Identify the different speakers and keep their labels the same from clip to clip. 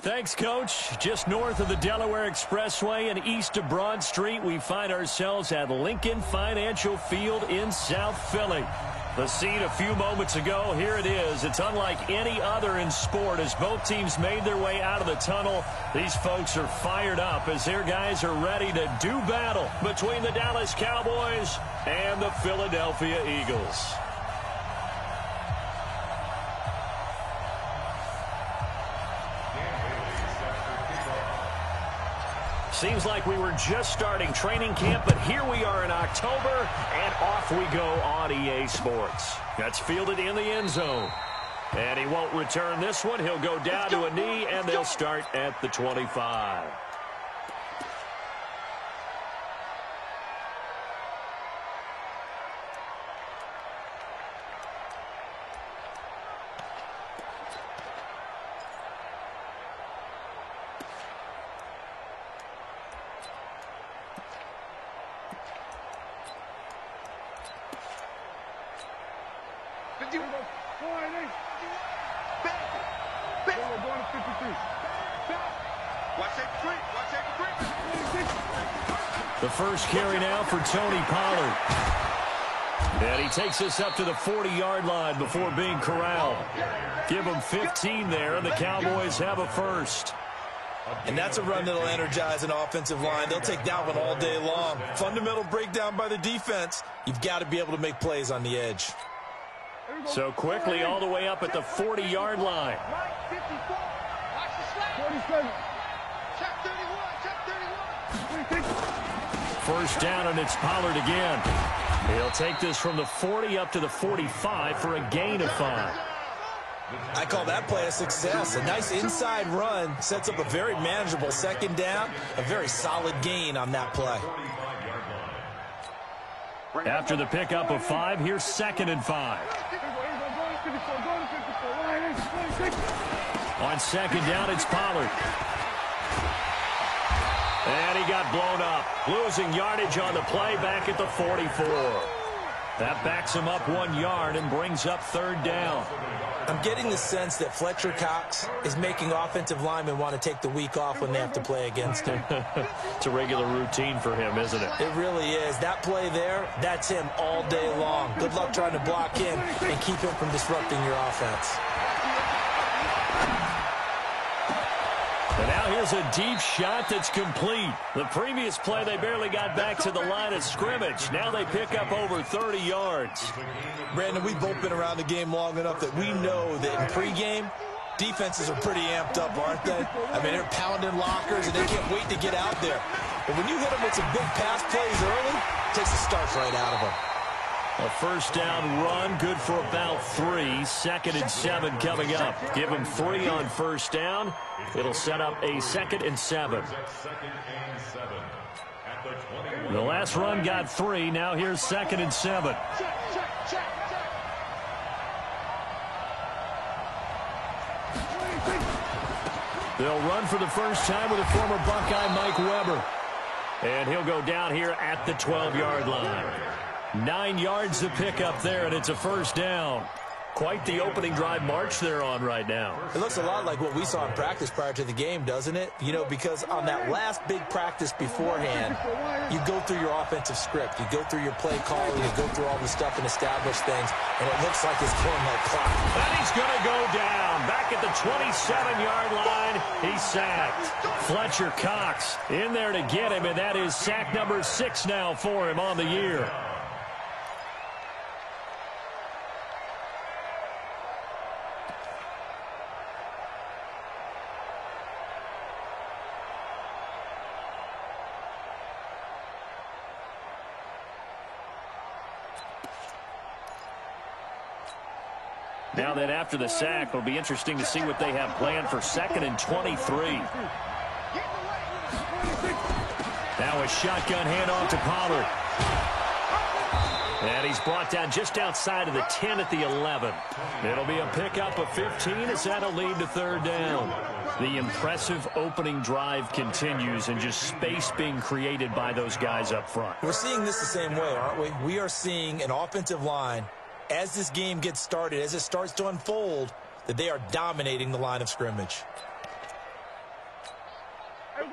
Speaker 1: Thanks, Coach. Just north of the Delaware Expressway and east of Broad Street, we find ourselves at Lincoln Financial Field in South Philly. The scene a few moments ago, here it is. It's unlike any other in sport as both teams made their way out of the tunnel. These folks are fired up as their guys are ready to do battle between the Dallas Cowboys and the Philadelphia Eagles. Seems like we were just starting training camp, but here we are in October, and off we go on EA Sports. That's fielded in the end zone. And he won't return this one. He'll go down to a knee, and they'll start at the 25. The first carry now for Tony Pollard. And he takes us up to the 40-yard line before being corralled. Give him 15 there, and the Cowboys have a first.
Speaker 2: And that's a run that'll energize an offensive line. They'll take that one all day long. Fundamental breakdown by the defense. You've got to be able to make plays on the edge.
Speaker 1: So quickly all the way up at the 40-yard line. First down, and it's Pollard again. He'll take this from the 40 up to the 45 for a gain of 5.
Speaker 2: I call that play a success. A nice inside run sets up a very manageable second down. A very solid gain on that play.
Speaker 1: After the pickup of 5, here's 2nd and 5. On 2nd down, it's Pollard. And he got blown up. Losing yardage on the play back at the 44. That backs him up 1 yard and brings up 3rd down.
Speaker 2: I'm getting the sense that Fletcher Cox is making offensive linemen want to take the week off when they have to play against him.
Speaker 1: It's a regular routine for him, isn't it?
Speaker 2: It really is. That play there, that's him all day long. Good luck trying to block him and keep him from disrupting your offense.
Speaker 1: And now here's a deep shot that's complete. The previous play, they barely got back to the line of scrimmage. Now they pick up over 30 yards.
Speaker 2: Brandon, we've both been around the game long enough that we know that in pregame, defenses are pretty amped up, aren't they? I mean, they're pounding lockers, and they can't wait to get out there. But when you hit them with some big pass plays early, it takes the starch right out of them.
Speaker 1: A first down run, good for about 3. 2nd and 7 coming up. Give him 3 on first down. It'll set up a 2nd and 7. The last run got 3. Now here's 2nd and 7. They'll run for the first time with a former Buckeye, Mike Weber. And he'll go down here at the 12-yard line. 9 yards to pick up there, and it's a first down. Quite the opening drive march they're on right now.
Speaker 2: It looks a lot like what we saw in practice prior to the game, doesn't it? You know, because on that last big practice beforehand, you go through your offensive script. You go through your play calling. You go through all the stuff and establish things, and it looks like it's going like clock.
Speaker 1: And he's going to go down. Back at the 27-yard line, he's sacked. Fletcher Cox in there to get him, and that is sack number 6 now for him on the year. Now that after the sack, it'll be interesting to see what they have planned for 2nd and 23. Now a shotgun handoff to Pollard. And he's brought down just outside of the 10 at the 11. It'll be a pickup of 15 as that'll lead to 3rd down. The impressive opening drive continues and just space being created by those guys up front.
Speaker 2: We're seeing this the same way, aren't we? We are seeing an offensive line, as this game gets started, as it starts to unfold, that they are dominating the line of scrimmage.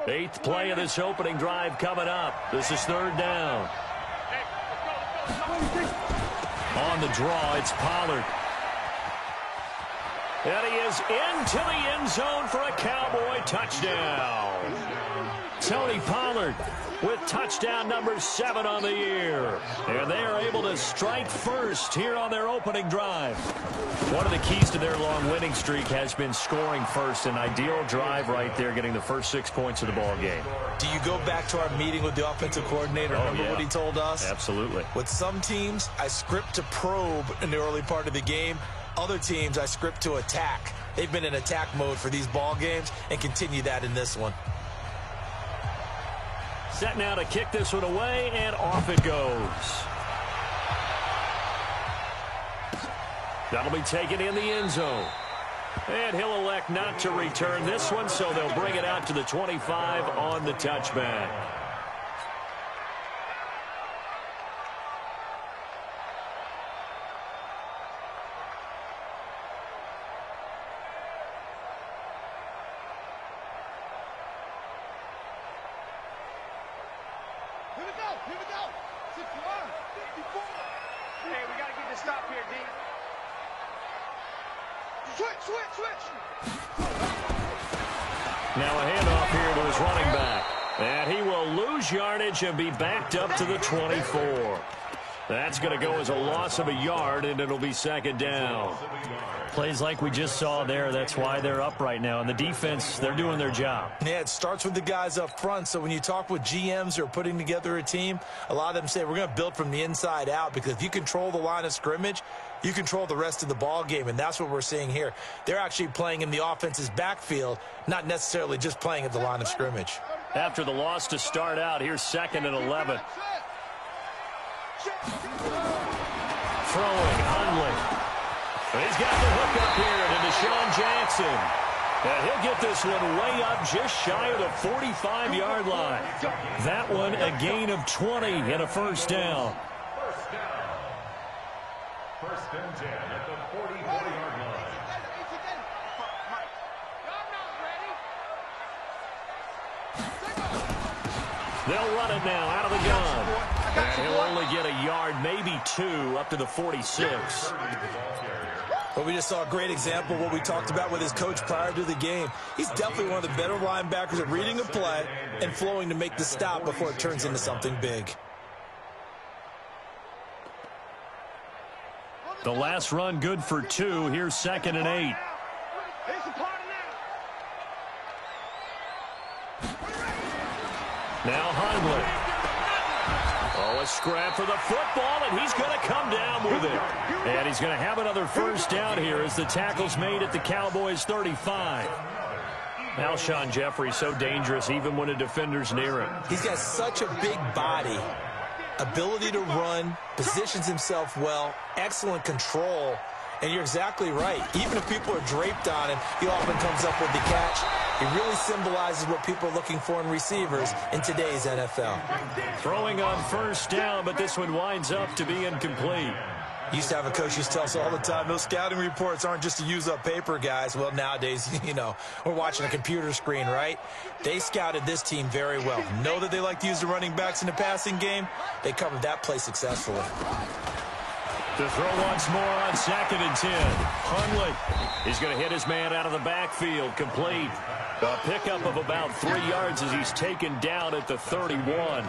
Speaker 1: Eighth play of this opening drive coming up. This is third down. On the draw, it's Pollard. And he is into the end zone for a Cowboy touchdown. Tony Pollard with touchdown number 7 on the year. And they are able to strike first here on their opening drive. One of the keys to their long winning streak has been scoring first. An ideal drive right there, getting the first 6 points of the ball game.
Speaker 2: Do you go back to our meeting with the offensive coordinator? Remember what he told us?
Speaker 1: Absolutely.
Speaker 2: With some teams, I script to probe in the early part of the game. Other teams, I script to attack. They've been in attack mode for these ball games and continue that in this one.
Speaker 1: Set now to kick this one away, and off it goes. That'll be taken in the end zone. And he'll elect not to return this one, so they'll bring it out to the 25 on the touchback. Now a handoff here to his running back. And he will lose yardage and be backed up to the 24. That's going to go as a loss of a yard, and it'll be second down. Plays like we just saw there. That's why they're up right now. And the defense, they're doing their job.
Speaker 2: Yeah, it starts with the guys up front. So when you talk with GMs who are putting together a team, a lot of them say we're going to build from the inside out, because if you control the line of scrimmage, you control the rest of the ball game, and that's what we're seeing here. They're actually playing in the offense's backfield, not necessarily just playing at the line of scrimmage.
Speaker 1: After the loss to start out, here's 2nd and 11. Throwing, Hundley. He's got the hook up here to Deshaun Jackson. And he'll get this one way up just shy of the 45-yard line. That one a gain of 20 and a first down.
Speaker 3: First and 10 at the 44-yard line.
Speaker 1: They'll run it now out of the gun. And he'll only get a yard, maybe 2, up to the 46.
Speaker 2: But we just saw a great example of what we talked about with his coach prior to the game. He's definitely one of the better linebackers at reading a play and flowing to make the stop before it turns into something big.
Speaker 1: The last run good for 2. Here's 2nd and 8. Now Hundley. Oh, a scrap for the football, and he's going to come down with it. And he's going to have another first down here as the tackle's made at the Cowboys' 35. Alshon Jeffrey so dangerous even when a defender's near him.
Speaker 2: He's got such a big body, ability to run, positions himself well, excellent control. And you're exactly right. Even if people are draped on him, he often comes up with the catch. He really symbolizes what people are looking for in receivers in today's NFL.
Speaker 1: Throwing on first down, but this one winds up to be incomplete.
Speaker 2: Used to have a coach who tells us all the time, those scouting reports aren't just to use up paper, guys. Well, nowadays, you know, we're watching a computer screen, right? They scouted this team very well. Know that they like to use the running backs in the passing game. They covered that play successfully.
Speaker 1: To throw once more on 2nd and 10. Hundley. He's going to hit his man out of the backfield. Complete. A pickup of about 3 yards as he's taken down at the 31.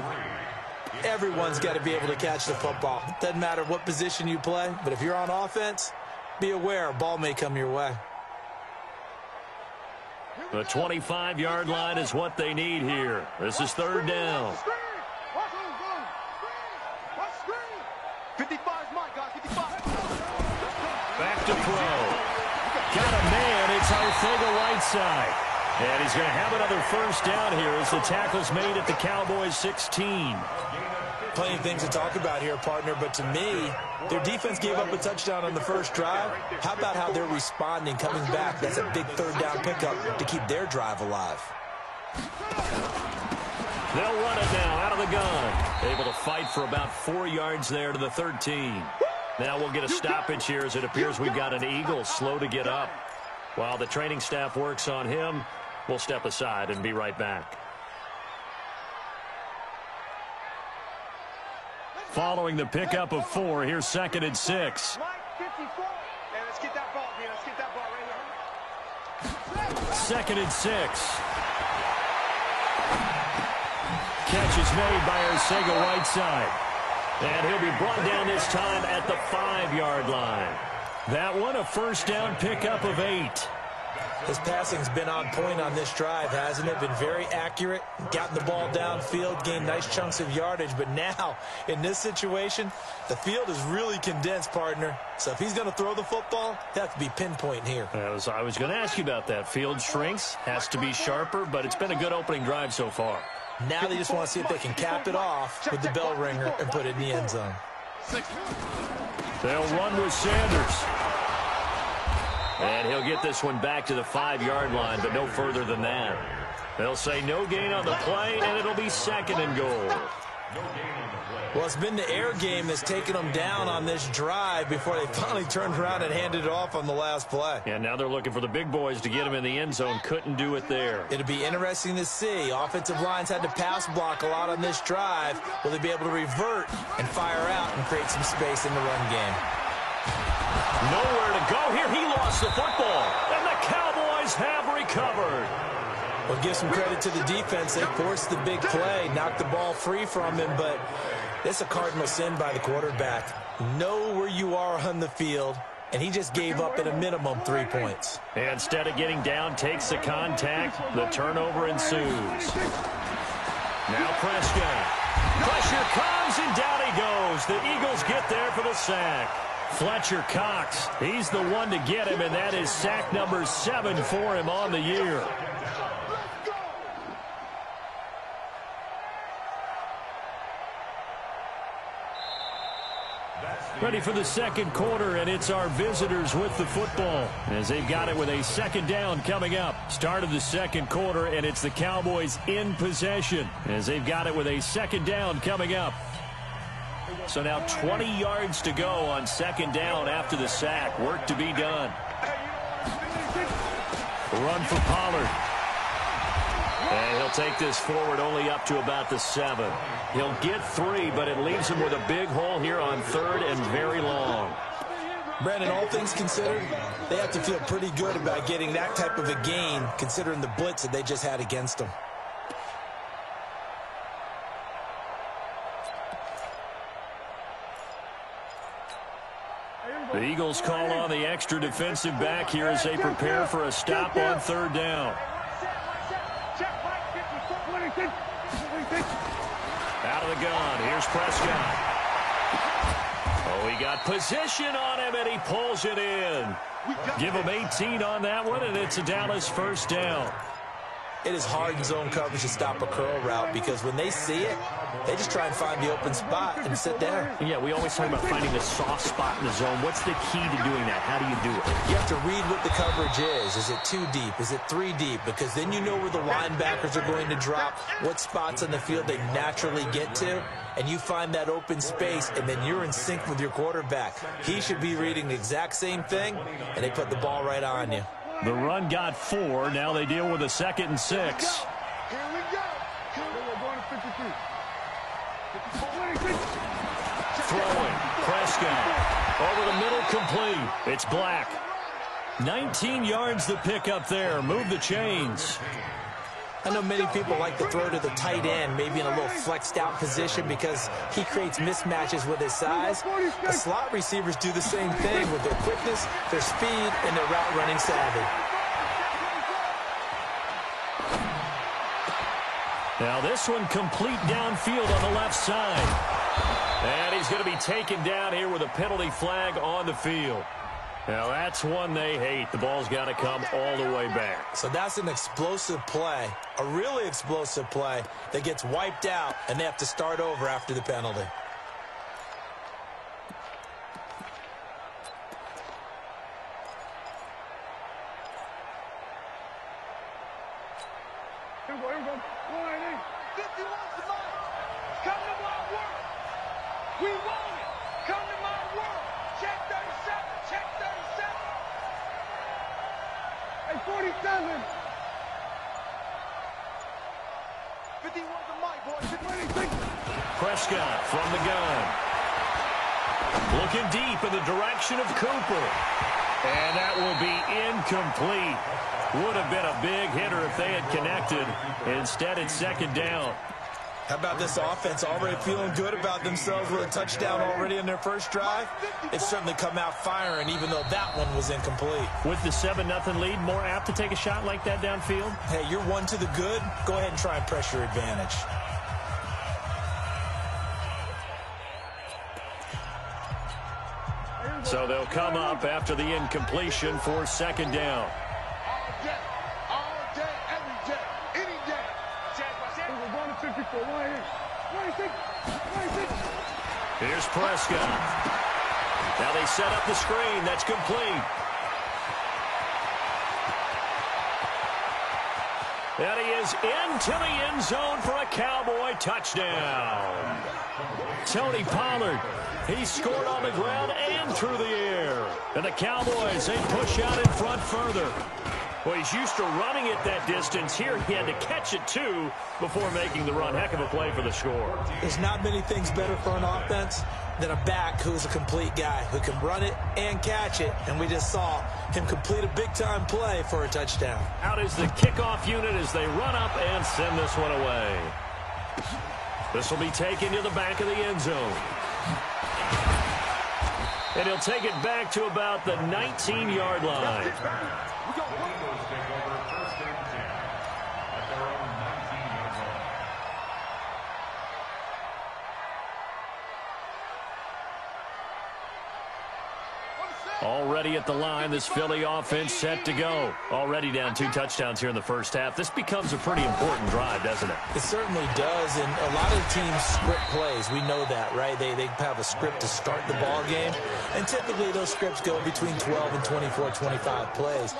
Speaker 2: Everyone's got to be able to catch the football. Doesn't matter what position you play, but if you're on offense, be aware a ball may come your way.
Speaker 1: The 25-yard line is what they need here. This is third down.
Speaker 4: 55 Mike, guys, 55.
Speaker 1: Back to throw. Got a man. It's Arcega-Whiteside. And he's going to have another first down here as the tackle's made at the Cowboys' 16.
Speaker 2: Plenty of things to talk about here, partner, but to me, their defense gave up a touchdown on the first drive. How about how they're responding, coming back? That's a big third down pickup to keep their drive alive.
Speaker 1: They'll run it now out of the gun. Able to fight for about 4 yards there to the 13. Now we'll get a stoppage here as it appears we've got an Eagle slow to get up. While the training staff works on him, we'll step aside and be right back. Following the pickup of 4, here's 2nd and 6.
Speaker 4: Mike, 54. Hey, let's get that ball, man. Let's get that ball right here.
Speaker 1: 2nd and 6. Catch is made by Arcega-Whiteside. And he'll be brought down this time at the 5-yard line. That one, a first down pickup of 8.
Speaker 2: His passing's been on point on this drive, hasn't it? Been very accurate, gotten the ball downfield, gained nice chunks of yardage. But now, in this situation, the field is really condensed, partner. So if he's going to throw the football, he'll have to be pinpoint here.
Speaker 1: I was going to ask you about that. Field shrinks, has to be sharper, but it's been a good opening drive so far.
Speaker 2: Now they just want to see if they can cap it off with the bell ringer and put it in the end zone.
Speaker 1: They'll run with Sanders. And he'll get this one back to the 5-yard line, but no further than that. They'll say no gain on the play, and it'll be 2nd and goal.
Speaker 2: Well, it's been the air game that's taken them down on this drive before they finally turned around and handed it off on the last play.
Speaker 1: And now they're looking for the big boys to get him in the end zone. Couldn't do it there.
Speaker 2: It'll be interesting to see. Offensive lines had to pass block a lot on this drive. Will they be able to revert and fire out and create some space in the run game?
Speaker 1: Nowhere to go here. He lost the football, and the Cowboys have recovered.
Speaker 2: Well, give some credit to the defense. They forced the big play, knocked the ball free from him, but it's a cardinal sin by the quarterback. Know where you are on the field, and he just gave up at a minimum 3 points.
Speaker 1: And instead of getting down, takes the contact. The turnover ensues. Now Prescott. Pressure comes, and down he goes. The Eagles get there for the sack. Fletcher Cox, he's the one to get him, and that is sack number 7 for him on the year. Ready for the second quarter, and it's our visitors with the football as they've got it with a 2nd down coming up. Start of the second quarter, and it's the Cowboys in possession as they've got it with a 2nd down coming up. So now 20 yards to go on 2nd down after the sack. Work to be done. Run for Pollard. And he'll take this forward only up to about the 7. He'll get 3, but it leaves him with a big hole here on 3rd and very long.
Speaker 2: Brandon, all things considered, they have to feel pretty good about getting that type of a gain considering the blitz that they just had against them.
Speaker 1: The Eagles call on the extra defensive back here as they prepare for a stop on 3rd down. Out of the gun, here's Prescott. Oh, he got position on him, and he pulls it in. Give him 18 on that one, and it's a Dallas 1st down.
Speaker 2: It is hard in zone coverage to stop a curl route because when they see it, they just try and find the open spot and sit down.
Speaker 1: Yeah, we always talk about finding the soft spot in the zone. What's the key to doing that? How do you do it?
Speaker 2: You have to read what the coverage is. Is it 2 deep? Is it 3 deep? Because then you know where the linebackers are going to drop, what spots on the field they naturally get to, and you find that open space, and then you're in sync with your quarterback. He should be reading the exact same thing, and they put the ball right on you.
Speaker 1: The run got 4. Now they deal with a 2nd and 6.
Speaker 4: Here we go. We're going to 53.
Speaker 1: Throwing. Prescott. Over the middle, complete. It's Black. 19 yards the pickup there. Move the chains.
Speaker 2: I know many people like to throw to the tight end, maybe in a little flexed out position because he creates mismatches with his size. The slot receivers do the same thing with their quickness, their speed, and their route running savvy.
Speaker 1: Now this one complete downfield on the left side. And he's going to be taken down here with a penalty flag on the field. Now that's one they hate. The ball's got to come all the way back.
Speaker 2: So that's an explosive play, a really explosive play that gets wiped out, and they have to start over after the penalty.
Speaker 4: Here we go. 51 to mine. Come to my world. We want it. Come to my world. Check 37. Check 37. Hey, 47. 51 to Mike, boys. 26.
Speaker 1: Prescott from the gun. Looking deep in the direction of Cooper. And that will be incomplete. Would have been a big hitter if they had connected. Instead, it's second down.
Speaker 2: How about this offense already feeling good about themselves with a touchdown already in their first drive? They've certainly come out firing, even though that one was incomplete.
Speaker 1: With the 7-0 lead, more apt to take a shot like that downfield?
Speaker 2: Hey, you're one to the good. Go ahead and try and press your advantage.
Speaker 1: So they'll come up after the incompletion for second down.
Speaker 4: All day, every day, any day.
Speaker 1: Here's Prescott. Now they set up the screen. That's complete. And he is into the end zone for a Cowboy touchdown. Tony Pollard, he scored on the ground and through the air. And the Cowboys, they push out in front further. Well, he's used to running it that distance. Here he had to catch it, too, before making the run. Heck of a play for the score.
Speaker 2: There's not many things better for an offense than a back who's a complete guy who can run it and catch it. And we just saw him complete a big-time play for a touchdown.
Speaker 1: Out is the kickoff unit as they run up and send this one away. This will be taken to the back of the end zone. And he'll take it back to about the 19-yard line. Already at the line, this Philly offense set to go. Already down 2 touchdowns here in the first half. This becomes a pretty important drive, doesn't it?
Speaker 2: It certainly does, and a lot of teams script plays. We know that, right? They have a script to start the ball game, and typically those scripts go between 12 and 24, 25 plays.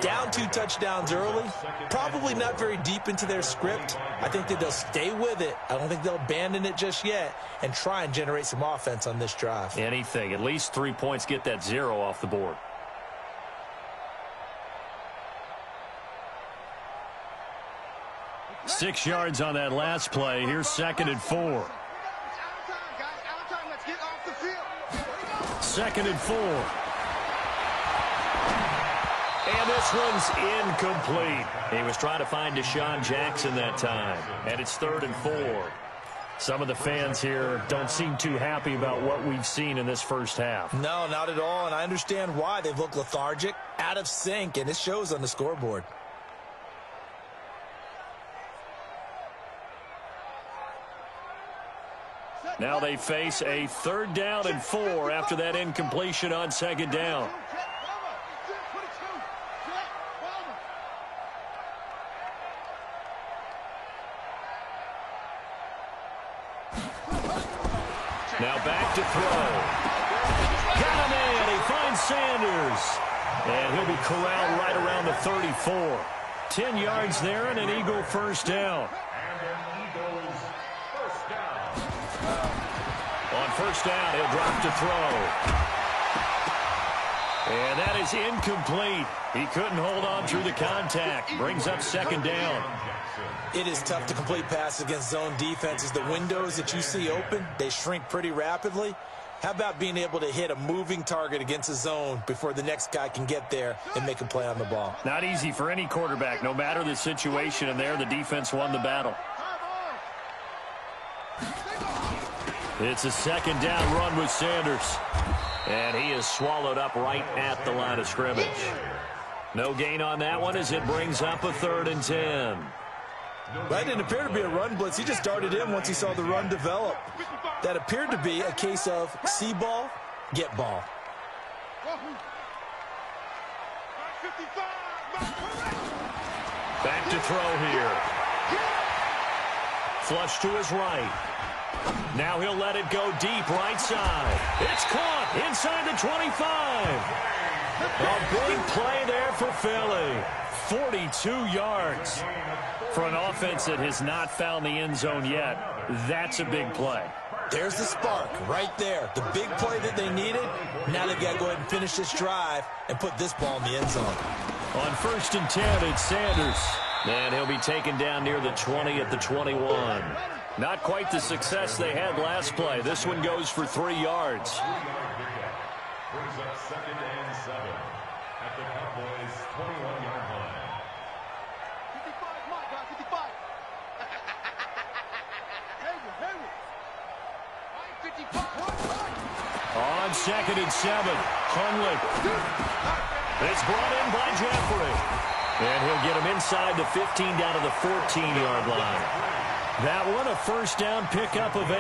Speaker 2: Down 2 touchdowns early, probably not very deep into their script. I think that they'll stay with it. I don't think they'll abandon it just yet and try and generate some offense on this drive.
Speaker 1: Anything. At least 3 points, get that 0 off the board. Six yards on that last play. Here's 2nd and 4. 2nd and 4. And this one's incomplete. He was trying to find Deshaun Jackson that time. And it's 3rd and 4. Some of the fans here don't seem too happy about what we've seen in this first half.
Speaker 2: No, not at all, and I understand why. They've looked lethargic, out of sync, and it shows on the scoreboard.
Speaker 1: Now they face a 3rd down and 4 after that incompletion on 2nd down. Now back to throw. Got him in. He finds Sanders. And he'll be corralled right around the 34. 10 yards there and an Eagle first down. On first down, he'll drop to throw. And that is incomplete. He couldn't hold on through the contact. Brings up 2nd down.
Speaker 2: It is tough to complete passes against zone defenses. The windows that you see open, they shrink pretty rapidly. How about being able to hit a moving target against a zone before the next guy can get there and make a play on the ball?
Speaker 1: Not easy for any quarterback, no matter the situation, and there the defense won the battle. It's a 2nd down run with Sanders. And he is swallowed up right at the line of scrimmage. No gain on that one as it brings up a 3rd and 10.
Speaker 2: That didn't appear to be a run blitz. He just darted in once he saw the run develop. That appeared to be a case of see ball, get ball.
Speaker 1: Back to throw here. Flush to his right. Now he'll let it go deep right side. It's caught inside the 25. A big play there for Philly. 42 yards. For an offense that has not found the end zone yet, that's a big play.
Speaker 2: There's the spark right there. The big play that they needed. Now they've got to go ahead and finish this drive and put this ball in the end zone.
Speaker 1: On 1st and 10, it's Sanders. And he'll be taken down near the 20 at the 21. Not quite the success they had last play. This one goes for 3 yards.
Speaker 3: 3-yard pickup. Brings up 2nd and 7 at the Cowboys' 21-yard line.
Speaker 4: 55, my guy, 55. Hayward. 55.
Speaker 1: On 2nd and 7, Hundley. It's brought in by Jeffrey. And he'll get him inside the 15 down to the 14-yard line. That one, a first down pickup of 8.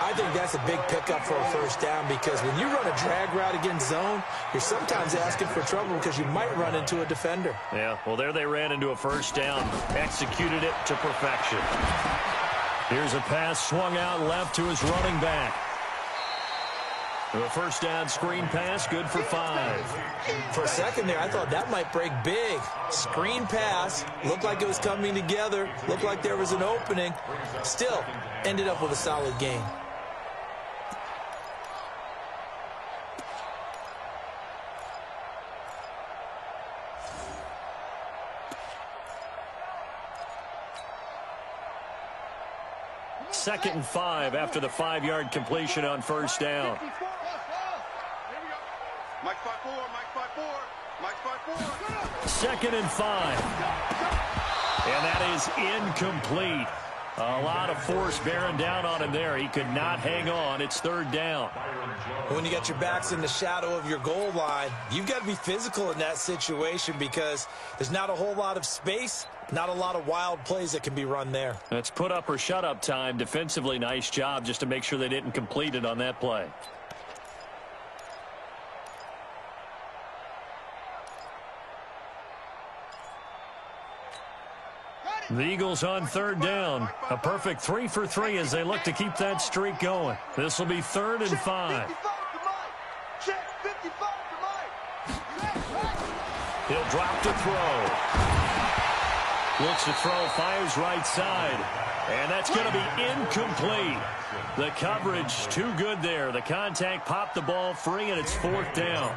Speaker 2: I think that's a big pickup for a first down because when you run a drag route against zone, you're sometimes asking for trouble because you might run into a defender.
Speaker 1: Yeah, well, there they ran into a first down. Executed it to perfection. Here's a pass swung out left to his running back. The first down screen pass, good for 5.
Speaker 2: For a second there, I thought that might break big. Screen pass, looked like it was coming together, looked like there was an opening. Still, ended up with a solid gain.
Speaker 1: Second and 5 after the 5-yard completion on first down.
Speaker 4: Mike 5-4, Mike 5-4.
Speaker 1: 2nd and 5. And that is incomplete. A lot of force bearing down on him there. He could not hang on. It's 3rd down.
Speaker 2: When you got your backs in the shadow of your goal line, you've got to be physical in that situation because there's not a whole lot of space, not a lot of wild plays that can be run there.
Speaker 1: That's put up or shut up time. Defensively, nice job just to make sure they didn't complete it on that play. The Eagles on 3rd down. A perfect 3 for 3 as they look to keep that streak going. This will be 3rd and 5. He'll drop to throw. Looks to throw, fires right side. And that's going to be incomplete. The coverage too good there. The contact popped the ball free, and it's 4th down.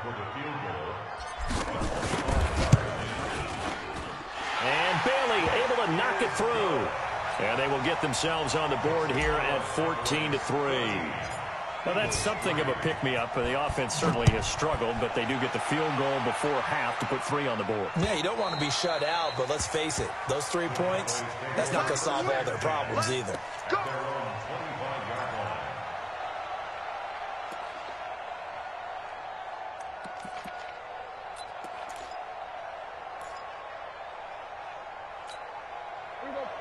Speaker 1: And Bailey able to knock it through. And they will get themselves on the board here at 14-3. Well, that's something of a pick-me-up. The offense certainly has struggled, but they do get the field goal before half to put 3 on the board.
Speaker 2: Yeah, you don't want to be shut out, but let's face it, those 3 points, that's not going to solve all their problems either.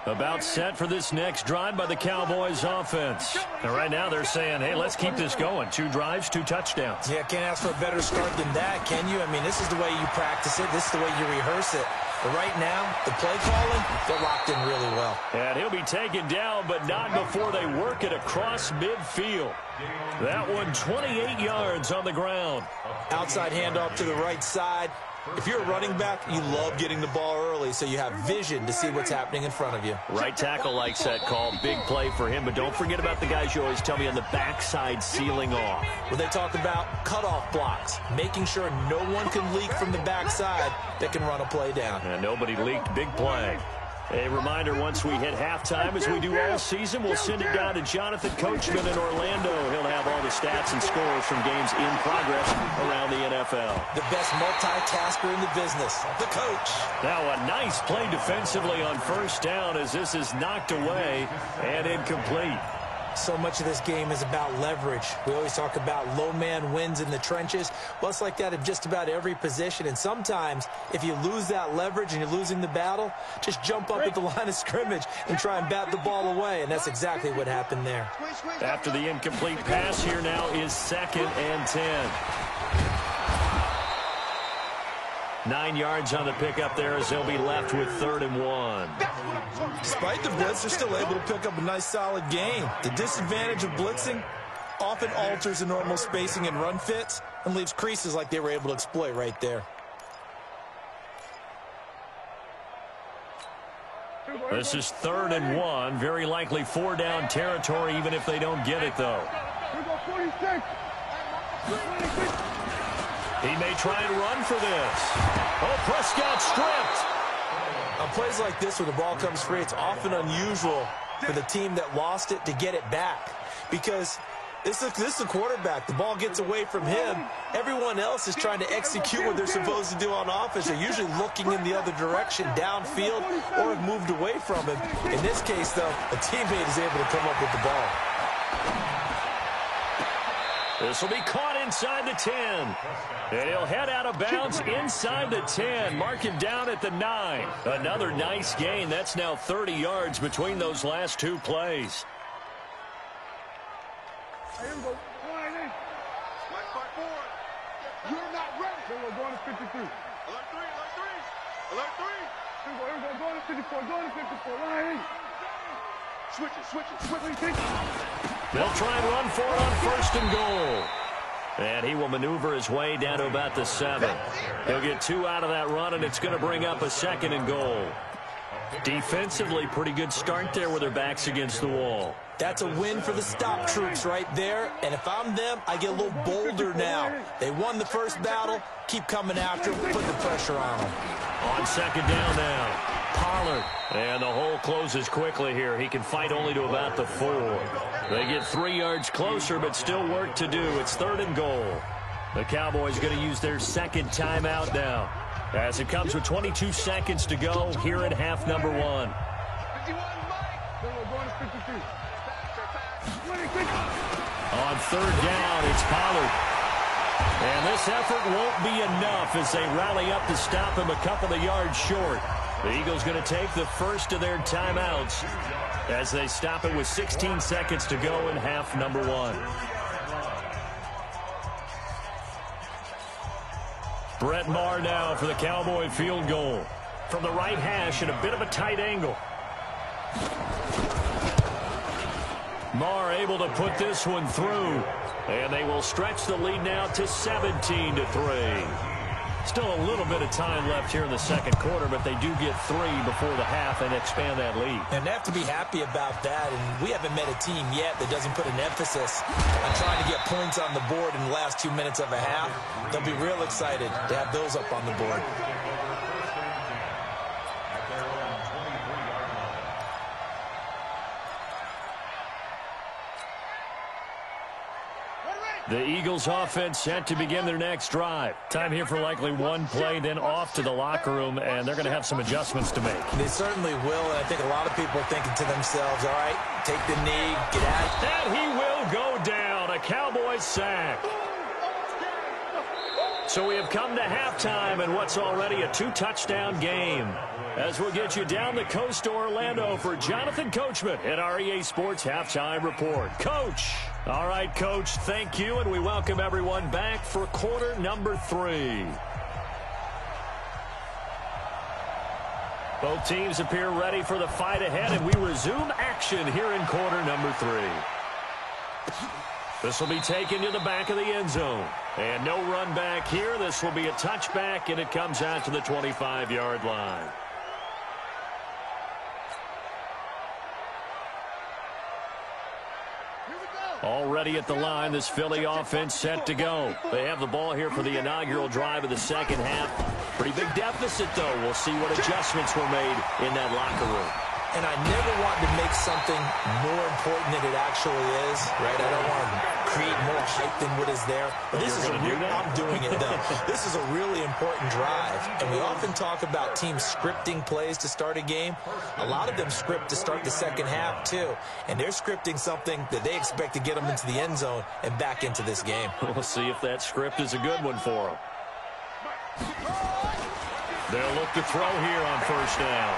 Speaker 1: About set for this next drive by the Cowboys offense. And right now they're saying, hey, let's keep this going. 2 drives, 2 touchdowns.
Speaker 2: Yeah, can't ask for a better start than that, can you? I mean, this is the way you practice it. This is the way you rehearse it. But right now, the play calling, they're locked in really well.
Speaker 1: And he'll be taken down, but not before they work it across midfield. That one 28 yards on the ground.
Speaker 2: Outside handoff to the right side. If you're a running back, you love getting the ball early so you have vision to see what's happening in front of you.
Speaker 1: Right tackle likes that call. Big play for him, but don't forget about the guys you always tell me on the backside sealing off.
Speaker 2: When they talk about cutoff blocks, making sure no one can leak from the backside that can run a play down.
Speaker 1: And nobody leaked. Big play. A reminder, once we hit halftime, as we do all season, we'll send it down to Jonathan Coachman in Orlando. He'll have all the stats and scores from games in progress around the NFL.
Speaker 2: The best multitasker in the business, the coach.
Speaker 1: Now a nice play defensively on first down as this is knocked away and incomplete.
Speaker 2: So much of this game is about leverage. We always talk about low man wins in the trenches. Well, it's like that in just about every position. And sometimes, if you lose that leverage and you're losing the battle, just jump up at the line of scrimmage and try and bat the ball away. And that's exactly what happened there.
Speaker 1: After the incomplete pass, here now is 2nd and 10. 9 yards on the pickup there as they'll be left with 3rd and 1.
Speaker 2: Despite the blitz, they're still able to pick up a nice solid gain. The disadvantage of blitzing often alters the normal spacing and run fits and leaves creases like they were able to exploit right there.
Speaker 1: This is 3rd and 1. Very likely 4 down territory even if they don't get it, though. He may try and run for this. Oh, Prescott stripped.
Speaker 2: On plays like this where the ball comes free, it's often unusual for the team that lost it to get it back. Because this is a quarterback. The ball gets away from him. Everyone else is trying to execute what they're supposed to do on offense. They're usually looking in the other direction, downfield, or have moved away from him. In this case, though, a teammate is able to come up with the ball.
Speaker 1: This will be caught inside the 10. And he'll head out of bounds inside the 10. Mark him down at the 9. Another nice gain. That's now 30 yards between those last two plays.
Speaker 4: Here we go. White part forward. You're not ready. Here we go. Going to 53. Alert 3. Alert 3. Alert 3. Here we go. Here we go. Going to 54. Going to 54. Line. Switch it. Switch it. Switch it.
Speaker 1: They'll try and run for it on 1st and goal. And he will maneuver his way down to about the 7. He'll get 2 out of that run, and it's going to bring up a 2nd and goal. Defensively, pretty good start there with their backs against the wall.
Speaker 2: That's a win for the stop troops right there. And if I'm them, I get a little bolder now. They won the first battle. Keep coming after them. Put the pressure on them.
Speaker 1: On 2nd down now. Pollard. And the hole closes quickly here. He can fight only to about the 4. They get 3 yards closer, but still work to do. It's 3rd and goal. The Cowboys going to use their 2nd timeout now, as it comes with 22 seconds to go here in half number 1.
Speaker 4: 51, Mike. We're going to 52.
Speaker 1: On 3rd down, it's Pollard. And this effort won't be enough as they rally up to stop him a couple of yards short. The Eagles going to take the first of their timeouts as they stop it with 16 seconds to go in half number 1. Brett Maher now for the Cowboy field goal. From the right hash at a bit of a tight angle. Maher able to put this one through. And they will stretch the lead now to 17-3. Still a little bit of time left here in the 2nd quarter, but they do get 3 before the half and expand that lead.
Speaker 2: And they have to be happy about that. And we haven't met a team yet that doesn't put an emphasis on trying to get points on the board in the last 2 minutes of a half. They'll be real excited to have those up on the board.
Speaker 1: The Eagles offense set to begin their next drive. Time here for likely one play, then off to the locker room, and they're going to have some adjustments to make.
Speaker 2: They certainly will, and I think a lot of people are thinking to themselves, all right, take the knee, get out.
Speaker 1: And he will go down. A Cowboys sack. So we have come to halftime in what's already a 2-touchdown game. As we'll get you down the coast to Orlando for Jonathan Coachman at our EA Sports Halftime Report. Coach. All right, Coach, thank you, and we welcome everyone back for quarter number 3. Both teams appear ready for the fight ahead, and we resume action here in quarter number 3. This will be taken to the back of the end zone. And no run back here. This will be a touchback, and it comes out to the 25-yard line. Already at the line, this Philly offense set to go. They have the ball here for the inaugural drive of the 2nd half. Pretty big deficit, though. We'll see what adjustments were made in that locker room.
Speaker 2: And I never want to make something more important than it actually is, right? I don't want to create more hype than what is there. But this is I'm doing it, though. This is a really important drive. And we often talk about teams scripting plays to start a game. A lot of them script to start the 2nd half, too. And they're scripting something that they expect to get them into the end zone and back into this game.
Speaker 1: We'll see if that script is a good one for them. They'll look to throw here on 1st down.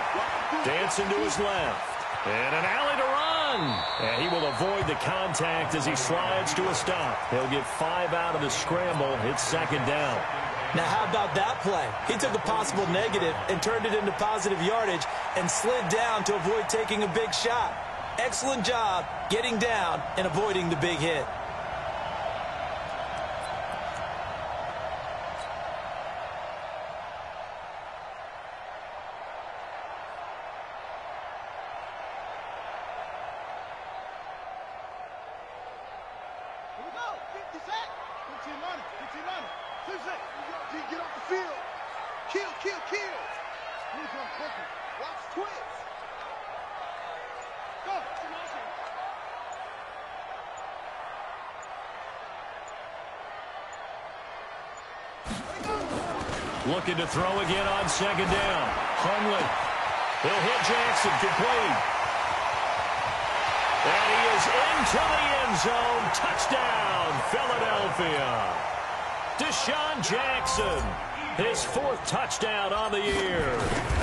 Speaker 1: Dancing to his left. And an alley to run. And he will avoid the contact as he slides to a stop. He'll get 5 out of the scramble. It's 2nd down.
Speaker 2: Now, how about that play? He took a possible negative and turned it into positive yardage and slid down to avoid taking a big shot. Excellent job getting down and avoiding the big hit.
Speaker 1: Looking to throw again on second down. Hundley. He'll hit Jackson. Complete. And he is into the end zone. Touchdown, Philadelphia. Deshaun Jackson, his 4th touchdown on the year,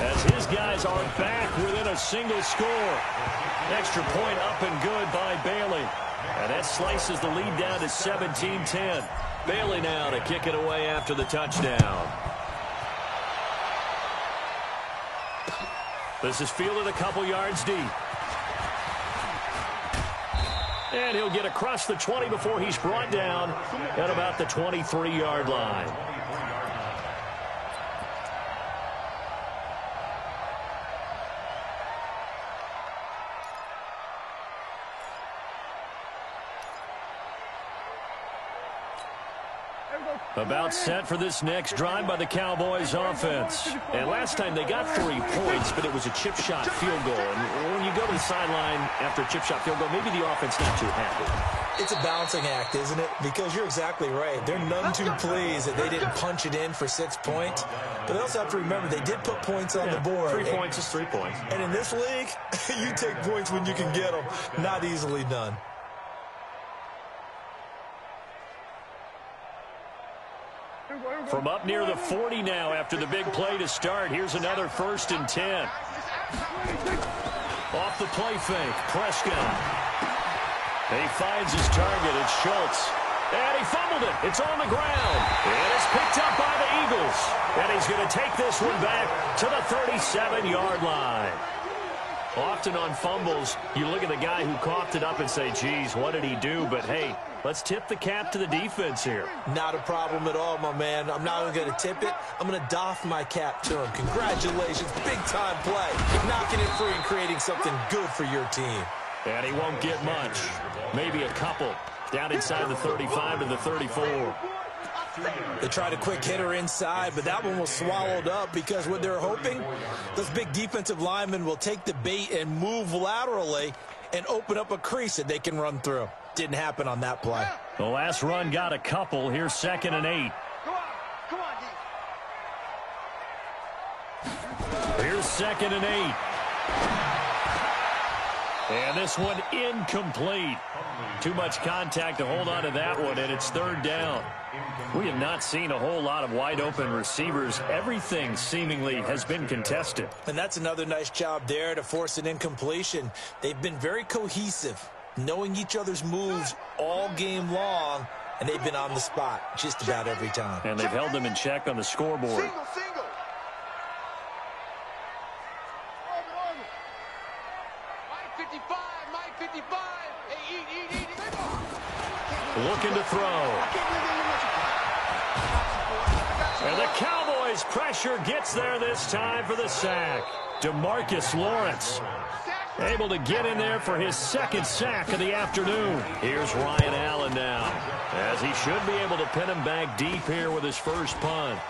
Speaker 1: as his guys are back within a single score. Extra point up and good by Bailey. And that slices the lead down to 17-10. Bailey now to kick it away after the touchdown. This is fielded a couple yards deep. And he'll get across the 20 before he's brought down at about the 23-yard line. About set for this next drive by the Cowboys offense. And last time they got 3 points, but it was a chip shot field goal. And when you go to the sideline after a chip shot field goal, maybe the offense not too happy.
Speaker 2: It's a balancing act, isn't it? Because you're exactly right. They're none too pleased that they didn't punch it in for 6 points. But they also have to remember they did put points on the board.
Speaker 1: 3 points is 3 points.
Speaker 2: And in this league, you take points when you can get them. Not easily done.
Speaker 1: From up near the 40 now after the big play to start. Here's another 1st and 10. Off the play fake, Prescott. And he finds his target. It's Schultz. And he fumbled it. It's on the ground. And it's picked up by the Eagles. And he's going to take this one back to the 37-yard line. Often on fumbles, you look at the guy who coughed it up and say, geez, what did he do? But, hey, let's tip the cap to the defense here.
Speaker 2: Not a problem at all, my man. I'm not even going to tip it. I'm going to doff my cap to him. Congratulations. Big-time play. Knocking it free and creating something good for your team.
Speaker 1: And he won't get much. Maybe a couple. Down inside the 35 to the 34.
Speaker 2: They tried a quick hitter inside, but that one was swallowed up because what they're hoping, those big defensive linemen will take the bait and move laterally and open up a crease that they can run through. Didn't happen on that play.
Speaker 1: The last run got a couple. Here's 2nd and 8.
Speaker 4: Come on,
Speaker 1: Here's 2nd and 8. And this one incomplete. Too much contact to hold on to that one, and it's 3rd down. We have not seen a whole lot of wide-open receivers. Everything seemingly has been contested.
Speaker 2: And that's another nice job there to force an incompletion. They've been very cohesive, knowing each other's moves all game long, and they've been on the spot just about every time.
Speaker 1: And they've held them in check on the scoreboard.
Speaker 4: single. Mike 55, Mike 55. Hey, eat.
Speaker 1: Looking to throw. And the Cowboys' pressure gets there this time for the sack. DeMarcus Lawrence able to get in there for his 2nd sack of the afternoon. Here's Ryan Allen now, as he should be able to pin him back deep here with his first punt.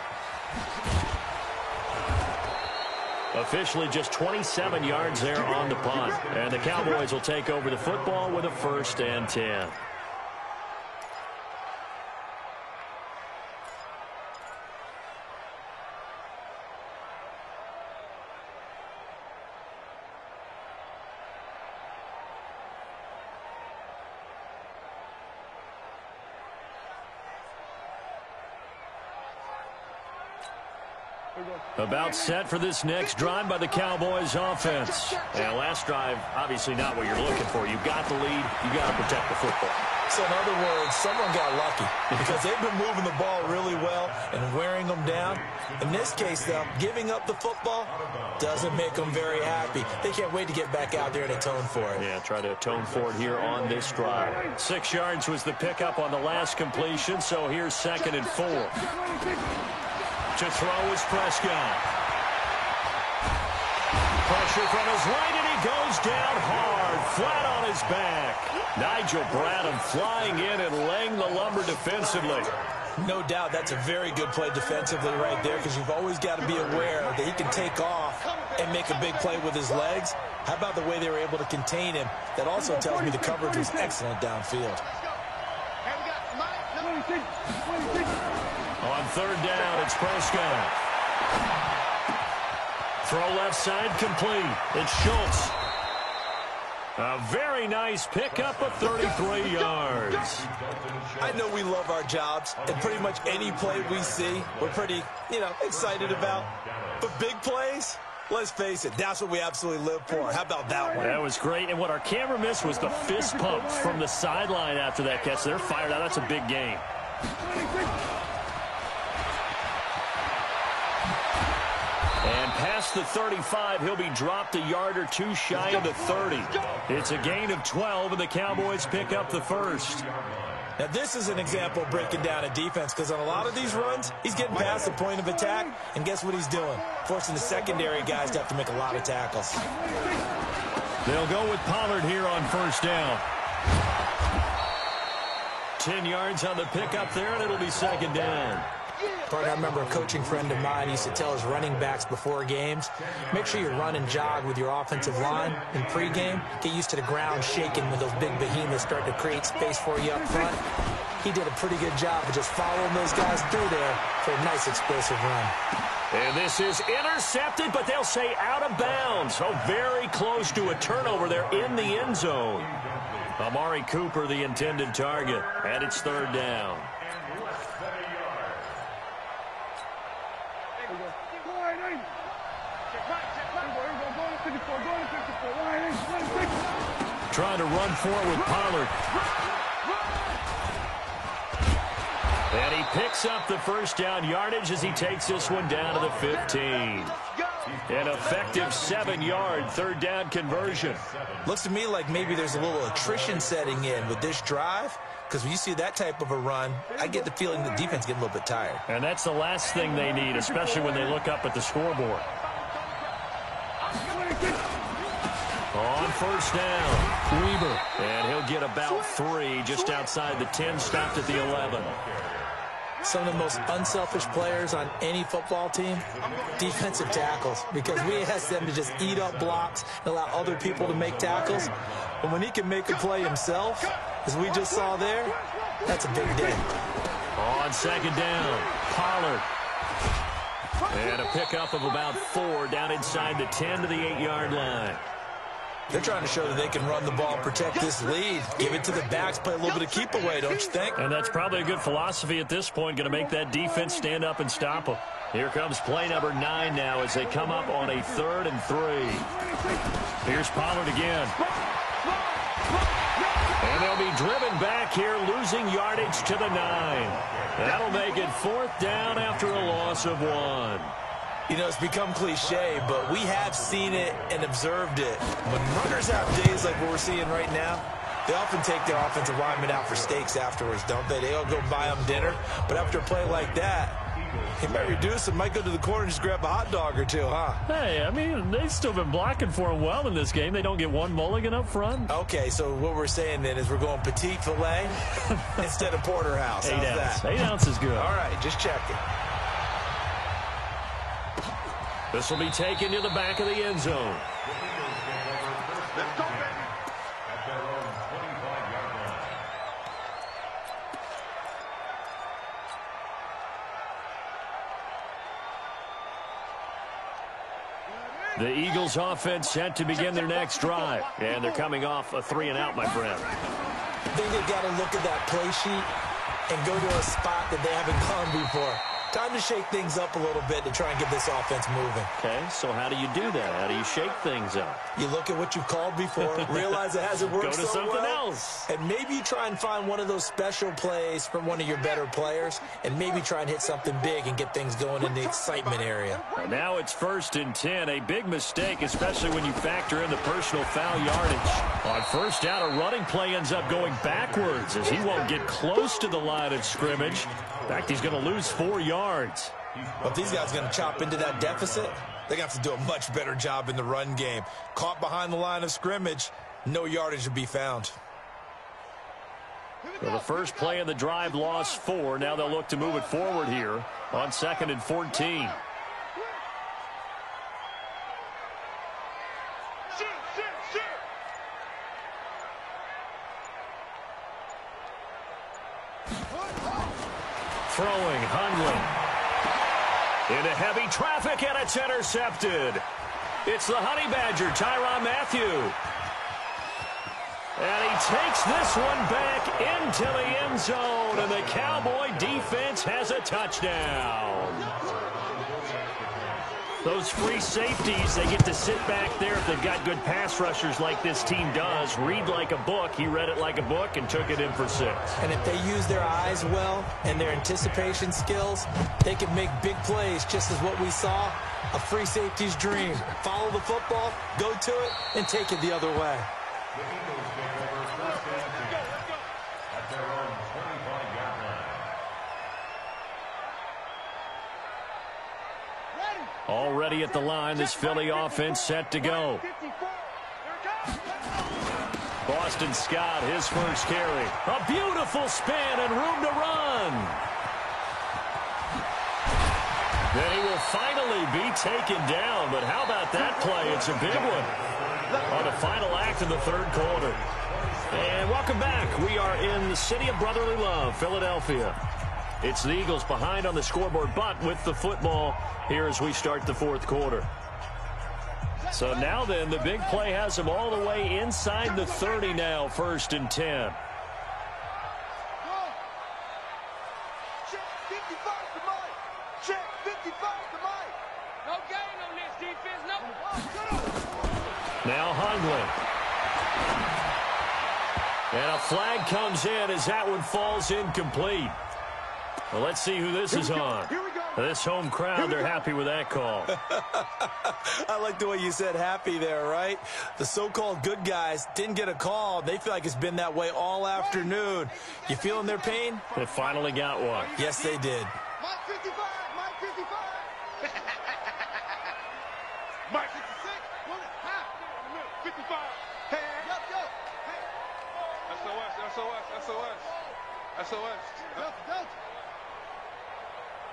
Speaker 1: Officially just 27 yards there on the punt. And the Cowboys will take over the football with a 1st and 10. About set for this next drive by the Cowboys offense. And last drive, obviously not what you're looking for. You've got the lead. You've got to protect the football.
Speaker 2: So in other words, someone got lucky because they've been moving the ball really well and wearing them down. In this case, though, giving up the football doesn't make them very happy. They can't wait to get back out there and atone for it.
Speaker 1: Yeah, try to atone for it here on this drive. 6 yards was the pickup on the last completion, so here's 2nd and 4. To throw is Prescott. Pressure from his right, and he goes down hard, flat on his back. Nigel Bradham flying in and laying the lumber defensively.
Speaker 2: No doubt that's a very good play defensively right there, because you've always got to be aware that he can take off and make a big play with his legs. How about the way they were able to contain him? That also tells me the coverage was excellent downfield.
Speaker 1: On third down, it's Prescott. Throw left side complete. It's Schultz. A very nice pickup of 33 yards.
Speaker 2: I know we love our jobs, and pretty much any play we see, we're pretty, excited about. But big plays, let's face it, that's what we absolutely live for. How about that one?
Speaker 1: That was great, and what our camera missed was the fist pump from the sideline after that catch. They're fired out. That's a big game. And past the 35, he'll be dropped a yard or two shy of the 30. It's a gain of 12, and the Cowboys pick up the first.
Speaker 2: Now, this is an example of breaking down a defense, because on a lot of these runs, he's getting past the point of attack, and guess what he's doing? Forcing the secondary guys to have to make a lot of tackles.
Speaker 1: They'll go with Pollard here on first down. 10 yards on the pickup there, and it'll be second down.
Speaker 5: I remember a coaching friend of mine used to tell his running backs before games, make sure you run and jog with your offensive line in pregame. Get used to the ground shaking when those big behemoths start to create space for you up front. He did a pretty good job of just following those guys through there for a nice explosive run.
Speaker 1: And this is intercepted, but they'll say out of bounds. So very close to a turnover there in the end zone. Amari Cooper, the intended target, and it's third down. Trying to run for it with Pollard. And he picks up the first down yardage as he takes this one down to the 15. An effective 7-yard third down conversion.
Speaker 2: Looks to me like maybe there's a little attrition setting in with this drive, because when you see that type of a run, I get the feeling the defense getting a little bit tired.
Speaker 1: And that's the last thing they need, especially when they look up at the scoreboard. On first down, Weaver. And he'll get about 3 just outside the 10, stopped at the 11.
Speaker 5: Some of the most unselfish players on any football team, defensive tackles, because we ask them to just eat up blocks and allow other people to make tackles. But when he can make a play himself, as we just saw there, that's a big day.
Speaker 1: On second down, Pollard. And a pickup of about 4 down inside the 10 to the 8-yard line.
Speaker 2: They're trying to show that they can run the ball, protect this lead, give it to the backs, play a little bit of keep away, don't you think?
Speaker 1: And that's probably a good philosophy at this point, going to make that defense stand up and stop them. Here comes play number 9 now as they come up on a 3rd and 3. Here's Pollard again. And they'll be driven back here, losing yardage to the 9. That'll make it 4th down after a loss of 1.
Speaker 2: It's become cliche, but we have seen it and observed it. When runners have days like what we're seeing right now, they often take their offensive linemen out for steaks afterwards, don't they? They all go buy them dinner. But after a play like that, he might reduce and might go to the corner and just grab a hot dog or two, huh?
Speaker 1: Hey, I mean, they've still been blocking for him well in this game. They don't get one mulligan up front.
Speaker 2: Okay, so what we're saying then is we're going petite filet instead of porterhouse.
Speaker 1: 8
Speaker 2: How's
Speaker 1: ounce.
Speaker 2: that?
Speaker 1: 8 ounce is good.
Speaker 2: All right, just checking.
Speaker 1: This will be taken to the back of the end zone.
Speaker 3: Let's go, baby. At their own 25-yard line.
Speaker 1: The Eagles offense set to begin their next drive. And they're coming off a 3-and-out, my friend.
Speaker 5: I think they've got to look at that play sheet and go to a spot that they haven't gone before. Time to shake things up a little bit to try and get this offense moving.
Speaker 1: Okay, so how do you do that? How do you shake things up?
Speaker 2: You look at what you've called before, realize it hasn't worked
Speaker 1: Go to
Speaker 2: so
Speaker 1: something
Speaker 2: well,
Speaker 1: else.
Speaker 2: and maybe you try and find one of those special plays from one of your better players, and maybe try and hit something big and get things going in the excitement area.
Speaker 1: And now it's 1st and 10, a big mistake, especially when you factor in the personal foul yardage. On first down, a running play ends up going backwards as he won't get close to the line of scrimmage. In fact, he's going to lose 4 yards.
Speaker 2: But these guys are going to chop into that deficit. They're going to have to do a much better job in the run game. Caught behind the line of scrimmage, no yardage to be found.
Speaker 1: Well, the first play of the drive lost 4. Now they'll look to move it forward here on 2nd and 14. Throwing, Hundley. Into heavy traffic, and it's intercepted. It's the Honey Badger, Tyrann Mathieu. And he takes this one back into the end zone, and the Cowboy defense has a touchdown. Those free safeties, they get to sit back there if they've got good pass rushers like this team does. Read like a book. He read it like a book and took it in for 6.
Speaker 5: And if they use their eyes well and their anticipation skills, they can make big plays, just as what we saw, a free safety's dream. Follow the football, go to it, and take it the other way.
Speaker 1: Already at the line, this Philly offense set to go. Boston Scott, his first carry. A beautiful spin and room to run. Then he will finally be taken down. But how about that play? It's a big one on the final act of the 3rd quarter. And welcome back. We are in the city of brotherly love, Philadelphia. It's the Eagles behind on the scoreboard, but with the football here as we start the 4th quarter. So now then, the big play has them all the way inside the 30 now, 1st and 10.
Speaker 4: Check 55 to Mike. Check 55 to Mike. No gain on this defense. No.
Speaker 1: Now Hundley. And a flag comes in as that one falls incomplete. Well, let's see who this is on. This home crowd, they're happy with that call.
Speaker 2: I like the way you said happy there, right? The so-called good guys didn't get a call. They feel like it's been that way all afternoon. You feeling their pain?
Speaker 1: They finally got one.
Speaker 2: Yes, they did.
Speaker 4: Mike 55. Mike 55. Mike 66. 55. Hey, yup, yup. SOS. Delta.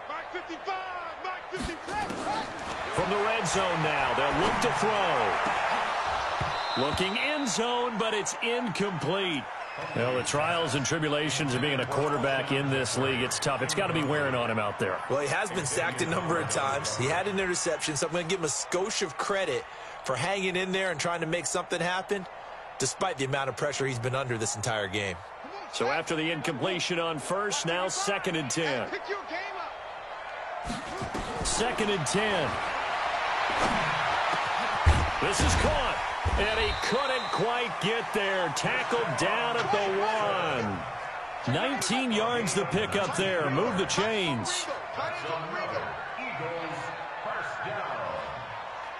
Speaker 4: Mike 55. Mike 56.
Speaker 1: From the red zone now, they'll look to throw. Looking end zone, but it's incomplete. Well, the trials and tribulations of being a quarterback in this league, it's tough. It's got to be wearing on him out there.
Speaker 2: Well, he has been sacked a number of times. He had an interception, so I'm going to give him a skosh of credit for hanging in there and trying to make something happen, despite the amount of pressure he's been under this entire game.
Speaker 1: So after the incompletion on 1st, now 2nd and 10.
Speaker 4: Pick your game up.
Speaker 1: 2nd and 10. This is caught. And he couldn't quite get there. Tackled down at the 1. 19 yards to pick up there. Move the chains.
Speaker 3: Eagles, first down.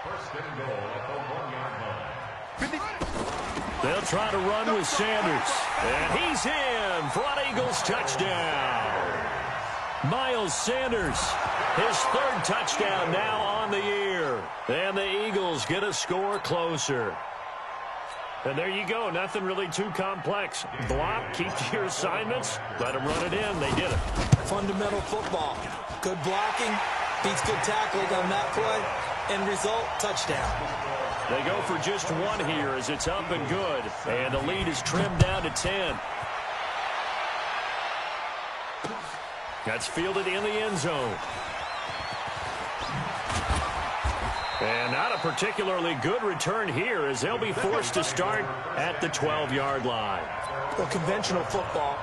Speaker 3: 1st and goal at the 1-yard line.
Speaker 1: They'll try to run with Sanders. And he's in for an Eagles touchdown. Miles Sanders, his 3rd touchdown now on the year. And the Eagles get a score closer. And there you go. Nothing really too complex. Block, keep to your assignments, let them run it in. They did it.
Speaker 5: Fundamental football. Good blocking, beats good tackling on that play. End result, touchdown.
Speaker 1: They go for just 1 here as it's up and good. And the lead is trimmed down to 10. That's fielded in the end zone. And not a particularly good return here as they'll be forced to start at the 12-yard line.
Speaker 5: Well, conventional football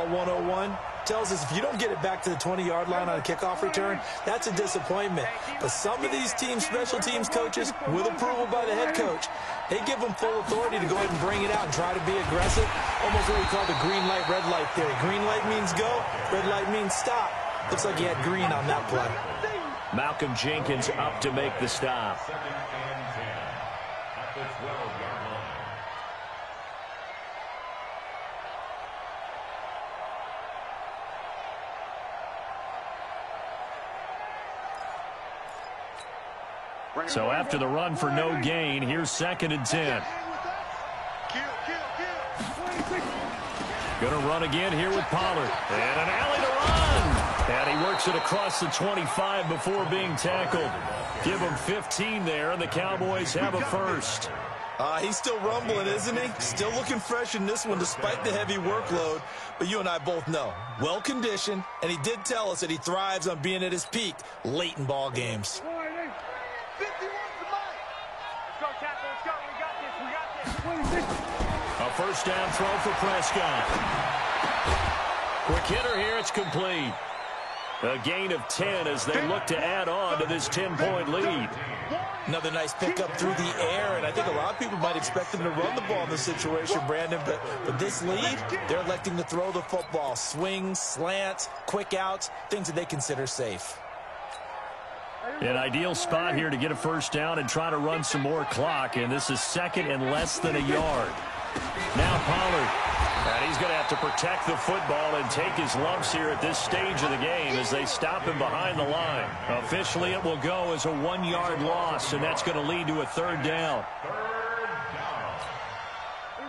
Speaker 5: 101, tells us if you don't get it back to the 20-yard line on a kickoff return, that's a disappointment. But some of these teams, special teams coaches, with approval by the head coach, they give them full authority to go ahead and bring it out and try to be aggressive. Almost what we call the green light, red light theory. Green light means go, red light means stop. Looks like he had green on that play.
Speaker 1: Malcolm Jenkins up to make the stop.
Speaker 3: 2nd and 10 at the 12-yard line.
Speaker 1: So after the run for no gain, here's 2nd and 10. Going to run again here with Pollard. And an alley to run. And he works it across the 25 before being tackled. Give him 15 there, and the Cowboys have a first.
Speaker 2: He's still rumbling, isn't he? Still looking fresh in this one despite the heavy workload. But you and I both know, well-conditioned, and he did tell us that he thrives on being at his peak late in ball games.
Speaker 1: A first down throw for Prescott. Quick hitter here, it's complete. A gain of 10 as they look to add on to this 10-point lead.
Speaker 2: Another nice pickup through the air, and I think a lot of people might expect them to run the ball in this situation, Brandon, but with this lead, they're electing to throw the football. Swings, slants, quick outs, things that they consider safe.
Speaker 1: An ideal spot here to get a first down and try to run some more clock, and this is second and less than a yard. Now Pollard. And he's going to have to protect the football and take his lumps here at this stage of the game as they stop him behind the line. Officially, it will go as a 1-yard loss, and that's going to lead to a third down.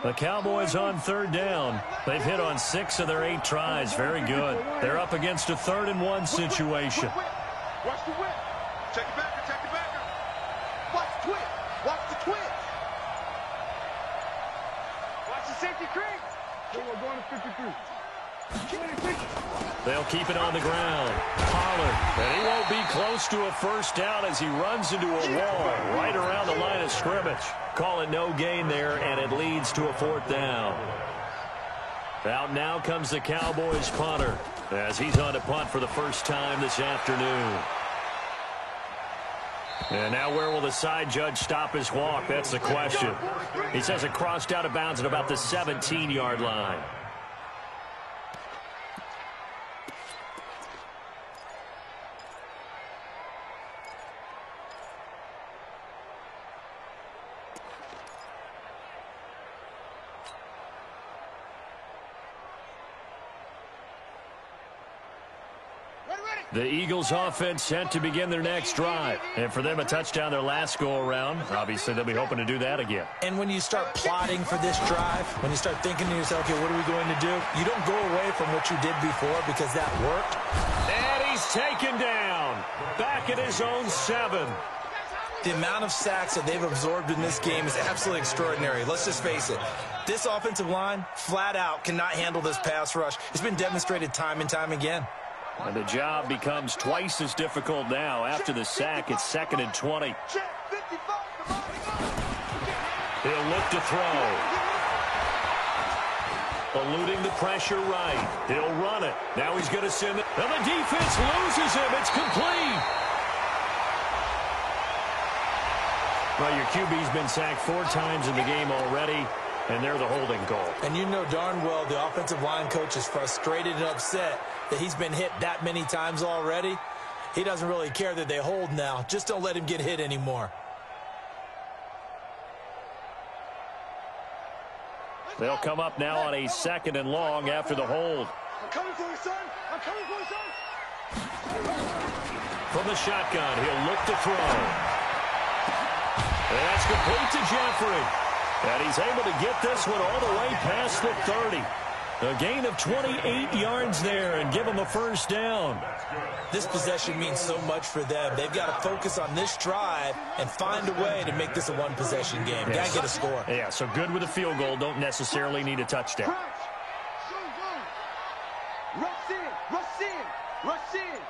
Speaker 1: The Cowboys on third down. They've hit on 6 of their 8 tries. Very good. They're up against a 3rd-and-1 situation.
Speaker 4: Watch the whip. Check it back. Check it back. Watch the twitch. Watch the twitch. Watch the safety creep. We're going to 53.
Speaker 1: They'll keep it on the ground. Pollard. And he won't be close to a first down as he runs into a wall right around the line of scrimmage. Call it no gain there, and it leads to a 4th down. Out now comes the Cowboys punter as he's on to punt for the first time this afternoon. And now where will the side judge stop his walk? That's the question. He says it crossed out of bounds at about the 17-yard line. The Eagles offense set to begin their next drive. And for them, a touchdown their last go-around. Obviously, they'll be hoping to do that again.
Speaker 2: And when you start plotting for this drive, when you start thinking to yourself, okay, what are we going to do? You don't go away from what you did before because that worked.
Speaker 1: And he's taken down. Back at his own 7.
Speaker 2: The amount of sacks that they've absorbed in this game is absolutely extraordinary. Let's just face it. This offensive line, flat out, cannot handle this pass rush. It's been demonstrated time and time again.
Speaker 1: And the job becomes twice as difficult now. After the sack, it's 2nd and 20. He'll look to throw. Eluding the pressure right. He'll run it. Now he's going to send it. And the defense loses him. It's complete. Well, your QB's been sacked 4 times in the game already, and they're the holding call.
Speaker 2: And you know darn well the offensive line coach is frustrated and upset that he's been hit that many times already. He doesn't really care that they hold now. Just don't let him get hit anymore.
Speaker 1: They'll come up now on a 2nd and long after the hold.
Speaker 4: I'm coming for you, son. I'm coming for you, son.
Speaker 1: From the shotgun, he'll look to throw. And that's complete to Jeffrey. And he's able to get this one all the way past the 30. A gain of 28 yards there and give them a first down.
Speaker 2: This possession means so much for them. They've got to focus on this drive and find a way to make this a one-possession game.
Speaker 1: Yes.
Speaker 2: Got to get a score.
Speaker 1: Yeah, so good with a field goal. Don't necessarily need a touchdown.
Speaker 4: Rush in. Rush in. Rush in.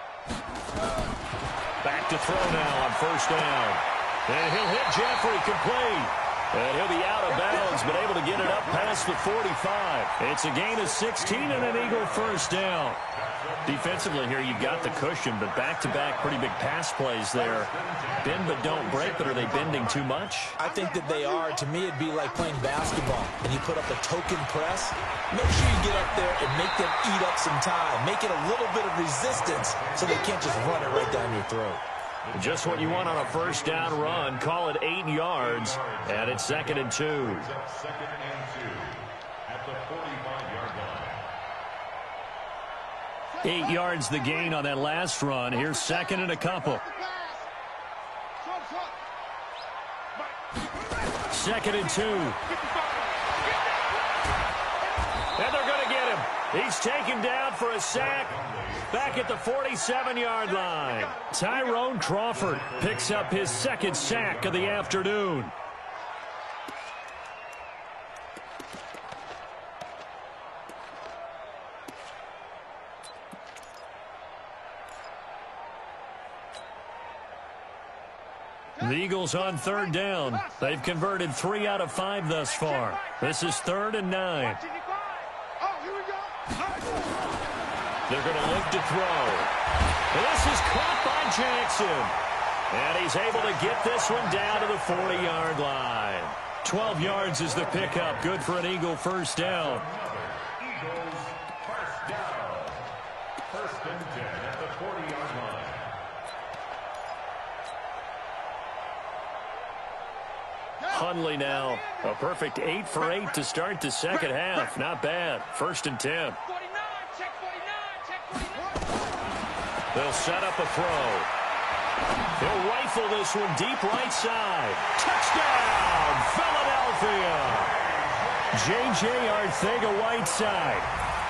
Speaker 1: Back to throw now on first down. And he'll hit Jeffrey complete. And he'll be out of bounds, but able to get it up past the 45. It's a gain of 16 and an Eagle first down. Defensively here, you've got the cushion, but back-to-back pretty big pass plays there. Bend but don't break, but are they bending too much?
Speaker 2: I think that they are. To me, it'd be like playing basketball, and you put up a token press. Make sure you get up there and make them eat up some time. Make it a little bit of resistance so they can't just run it right down your throat.
Speaker 1: Just what you want on a first down run. Call it 8 yards, and it's 2nd and 2.
Speaker 3: 2nd and 2 at the 45-yard line.
Speaker 1: 8 yards the gain on that last run. Here's 2nd and a couple. 2nd and 2. And they're going to get him. He's taken down for a sack back at the 47-yard line. Tyrone Crawford picks up his second sack of the afternoon. The Eagles on third down. They've converted 3 out of 5 thus far. This is 3rd and 9. They're going to look to throw. This is caught by Jackson. And he's able to get this one down to the 40-yard line. 12 yards is the pickup. Good for an Eagle first down.
Speaker 3: Eagles first down. 1st and 10 at the 40-yard line.
Speaker 1: Hundley now. A perfect 8 for 8 to start the second half. Not bad. 1st and 10. They'll set up a throw. He'll rifle this one deep right side. Touchdown, Philadelphia. J.J. Arcega-Whiteside,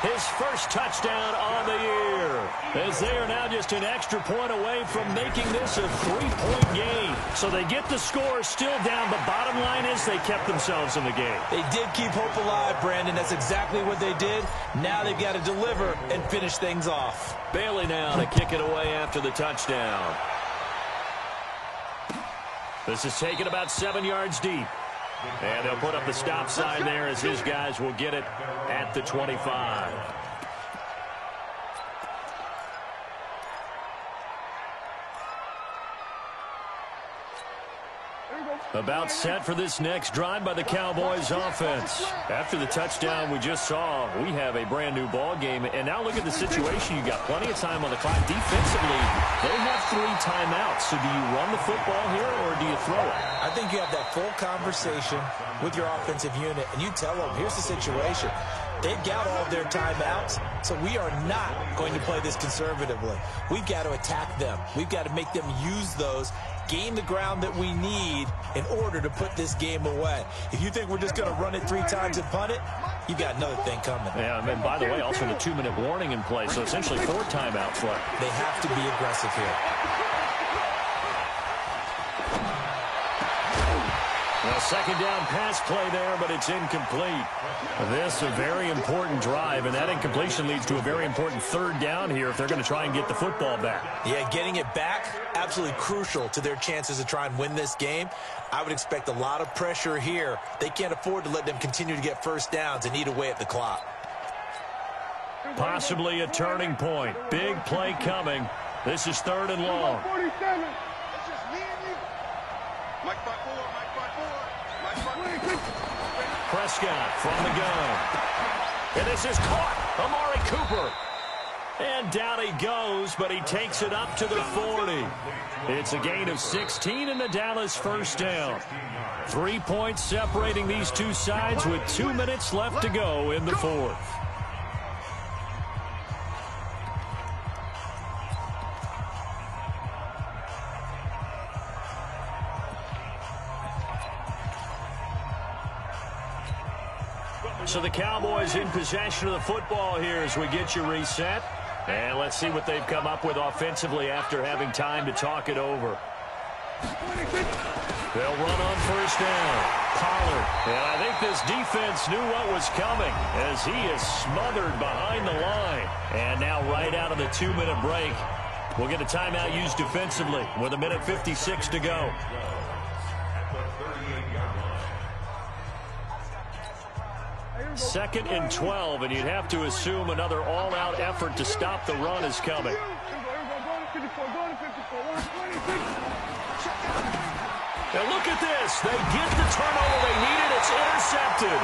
Speaker 1: his first touchdown on the year, as they are now just an extra point away from making this a 3-point game. So they get the score still down, but bottom line is they kept themselves in the game.
Speaker 2: They did keep hope alive, Brandon. That's exactly what they did. Now they've got to deliver and finish things off.
Speaker 1: Bailey now to kick it away after the touchdown. This is taken about 7 yards deep. And they'll put up the stop sign there as his guys will get it at the 25. About set for this next drive by the Cowboys offense. After the touchdown we just saw, we have a brand new ball game. And now look at the situation. You got plenty of time on the clock. Defensively, they have 3 timeouts. So do you run the football here or do you throw it?
Speaker 2: I think you have that full conversation with your offensive unit, and you tell them, here's the situation. They've got all of their timeouts, so we are not going to play this conservatively. We've got to attack them. We've got to make them use those, gain the ground that we need in order to put this game away. If you think we're just going to run it 3 times and punt it, you've got another thing coming.
Speaker 1: Yeah, and by the way, also the 2-minute warning in play, so essentially 4 timeouts left.
Speaker 2: They have to be aggressive here.
Speaker 1: A second down pass play there, but it's incomplete. This is a very important drive, and that incompletion leads to a very important 3rd down here if they're going to try and get the football back.
Speaker 2: Yeah, getting it back, absolutely crucial to their chances to try and win this game. I would expect a lot of pressure here. They can't afford to let them continue to get first downs and eat away at the clock.
Speaker 1: Possibly a turning point. Big play coming. This is 3rd and long.
Speaker 4: 47. It's just me and you. Mike 5-4, Mike 5-4.
Speaker 1: Prescott from the gun. And this is caught. Amari Cooper. And down he goes, but he takes it up to the 40. It's a gain of 16 in the Dallas first down. 3 points separating these two sides with 2 minutes left to go in the 4th. So the Cowboys in possession of the football here as we get you reset. And let's see what they've come up with offensively after having time to talk it over. They'll run on first down. Pollard. And I think this defense knew what was coming as he is smothered behind the line. And now right out of the 2-minute break, we'll get a timeout used defensively with 1:56 to go. 2nd and 12, and you'd have to assume another all-out effort to stop the run is coming. Now look at this. They get the turnover they needed. It's intercepted.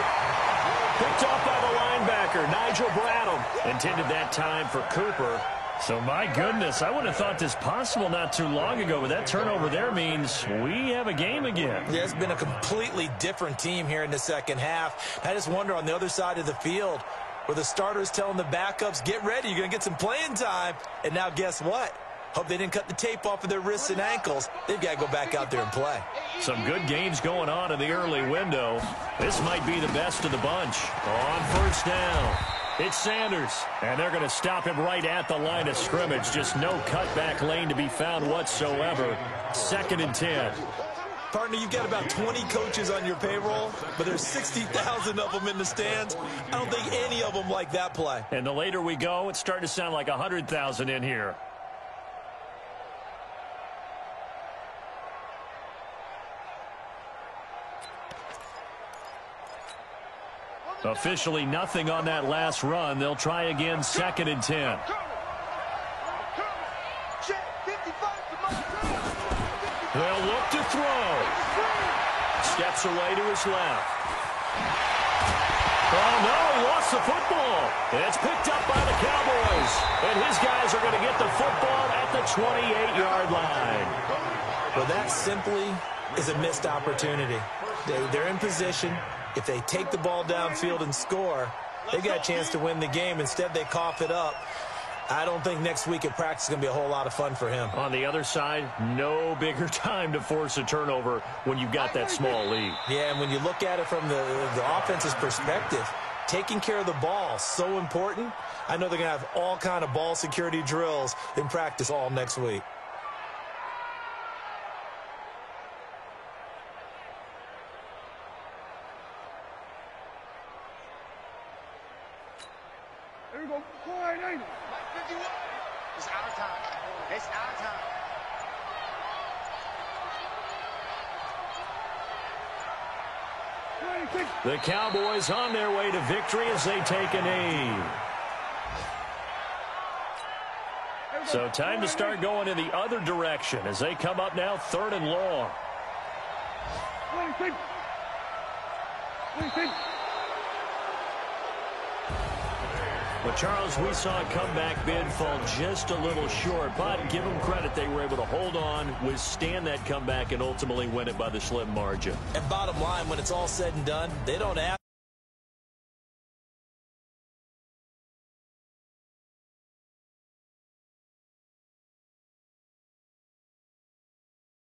Speaker 1: Picked off by the linebacker, Nigel Bradham. Intended that time for Cooper. So, my goodness, I would have thought this possible not too long ago, but that turnover there means we have a game again.
Speaker 2: Yeah, it's been a completely different team here in the second half. I just wonder on the other side of the field where the starters telling the backups, get ready, you're going to get some playing time. And now guess what? Hope they didn't cut the tape off of their wrists and ankles. They've got to go back out there and play.
Speaker 1: Some good games going on in the early window. This might be the best of the bunch. On first down. It's Sanders, and they're going to stop him right at the line of scrimmage. Just no cutback lane to be found whatsoever. 2nd and 10.
Speaker 2: Partner, you've got about 20 coaches on your payroll, but there's 60,000 of them in the stands. I don't think any of them like that play.
Speaker 1: And the later we go, it's starting to sound like 100,000 in here. Officially nothing on that last run. They'll try again, 2nd and 10. They'll look to throw. Steps away to his left. Oh, no, he lost the football. It's picked up by the Cowboys. And his guys are going to get the football at the 28-yard line.
Speaker 5: Well, that simply is a missed opportunity. They're in position. If they take the ball downfield and score, they got a chance to win the game. Instead, they cough it up. I don't think next week at practice is going to be a whole lot of fun for him.
Speaker 1: On the other side, no bigger time to force a turnover when you've got that small lead.
Speaker 5: Yeah, and when you look at it from the offense's perspective, taking care of the ball, so important. I know they're going to have all kind of ball security drills in practice all next week.
Speaker 4: Here we go. Quiet, ain't it?
Speaker 6: It's our time. It's our time.
Speaker 1: The Cowboys on their way to victory as they take a knee. So time to start going in the other direction as they come up now 3rd and long. But, Charles, we saw a comeback bid fall just a little short, but give them credit. They were able to hold on, withstand that comeback, and ultimately win it by the slim margin.
Speaker 2: And bottom line, when it's all said and done, they don't ask.